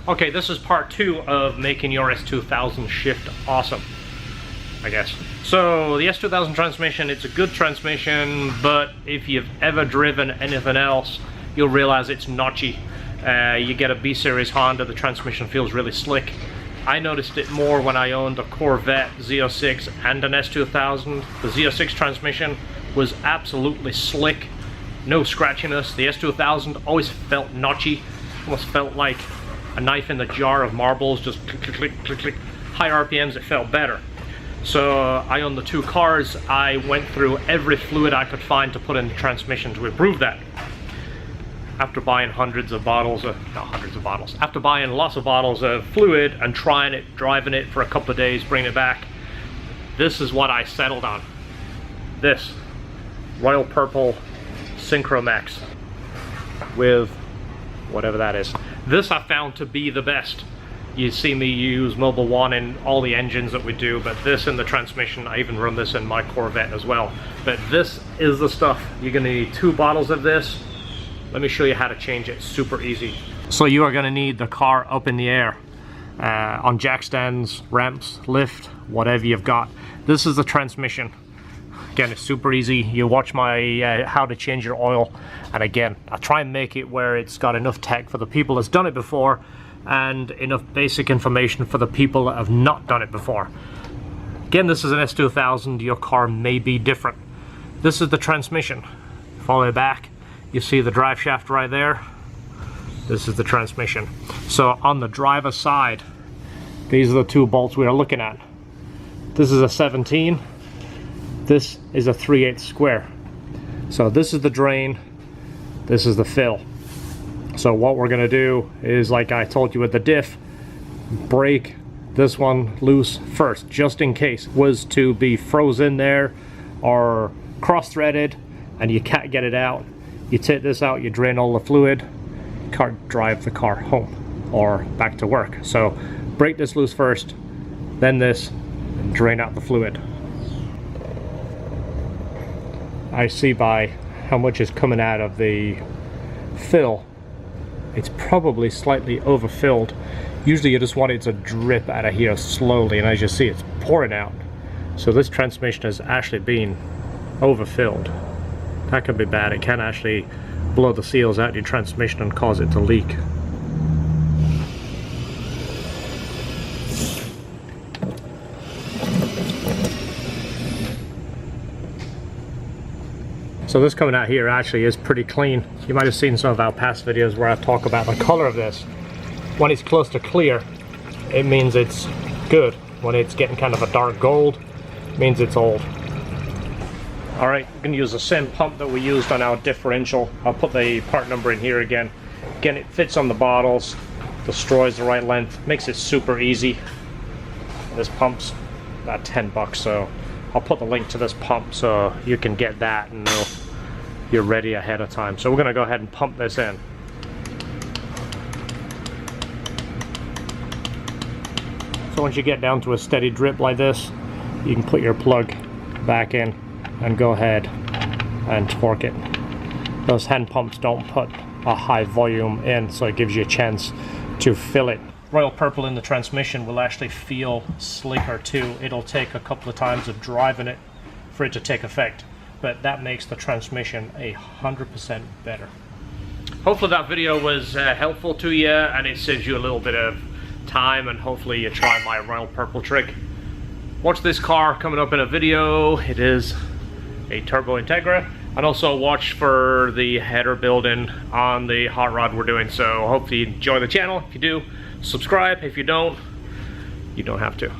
Okay, this is part 2 of making your S2000 Shift awesome, I guess. So the S2000 transmission, it's a good transmission, but if you've ever driven anything else, you'll realize it's notchy. You get a B-Series Honda, the transmission feels really slick. I noticed it more when I owned a Corvette Z06 and an S2000. The Z06 transmission was absolutely slick, no scratchiness. The S2000 always felt notchy, almost felt like a knife in the jar of marbles, just click, click, click, click, click. High RPMs, it felt better. So I owned the two cars. I went through every fluid I could find to put in the transmission to improve that. After buying hundreds of bottles of, not hundreds of bottles, after buying lots of bottles of fluid and trying it, driving it for a couple of days, bringing it back, this is what I settled on. This Royal Purple Syncromax with whatever that is. This I found to be the best. You see me use Mobil 1 in all the engines that we do, but this in the transmission, I even run this in my Corvette as well. But this is the stuff. You're gonna need 2 bottles of this. Let me show you how to change it, super easy. So you are gonna need the car up in the air, on jack stands, ramps, lift, whatever you've got. This is the transmission. Again, it's super easy. You watch my how to change your oil, and again, I try and make it where it's got enough tech for the people that's done it before and enough basic information for the people that have not done it before. Again, this is an S2000, your car may be different. This is the transmission. Follow it back. You see the drive shaft right there? This is the transmission. So on the driver's side, these are the 2 bolts we are looking at. This is a 17, this is a 3/8 square. So this is the drain, this is the fill. So what we're gonna do is, like I told you with the diff, break this one loose first, just in case was to be frozen there or cross-threaded and you can't get it out. You take this out, you drain all the fluid, you can't drive the car home or back to work. So break this loose first, then this, and drain out the fluid. I see by how much is coming out of the fill, it's probably slightly overfilled. Usually you just want it to drip out of here slowly, and as you see, it's pouring out. So this transmission has actually been overfilled. That could be bad. It can actually blow the seals out of your transmission and cause it to leak. So this coming out here actually is pretty clean. You might have seen some of our past videos where I talk about the color of this. When it's close to clear, it means it's good. When it's getting kind of a dark gold, it means it's old. Alright, we're going to use the same pump that we used on our differential. I'll put the part number in here again. Again, it fits on the bottles, the straw is the right length, makes it super easy. This pump's about 10 bucks, so I'll put the link to this pump so you can get that and know you're ready ahead of time. So we're going to go ahead and pump this in. So once you get down to a steady drip like this, you can put your plug back in and go ahead and torque it. Those hand pumps don't put a high volume in, so it gives you a chance to fill it. Royal Purple in the transmission will actually feel slicker too. It'll take a couple of times of driving it for it to take effect, but that makes the transmission 100% better. Hopefully that video was helpful to you, and it saves you a little bit of time, and hopefully you try my Royal Purple trick. Watch this car coming up in a video. It is a Turbo Integra, and also watch for the header building on the hot rod we're doing. So hopefully you enjoy the channel. If you do, subscribe. If you don't have to.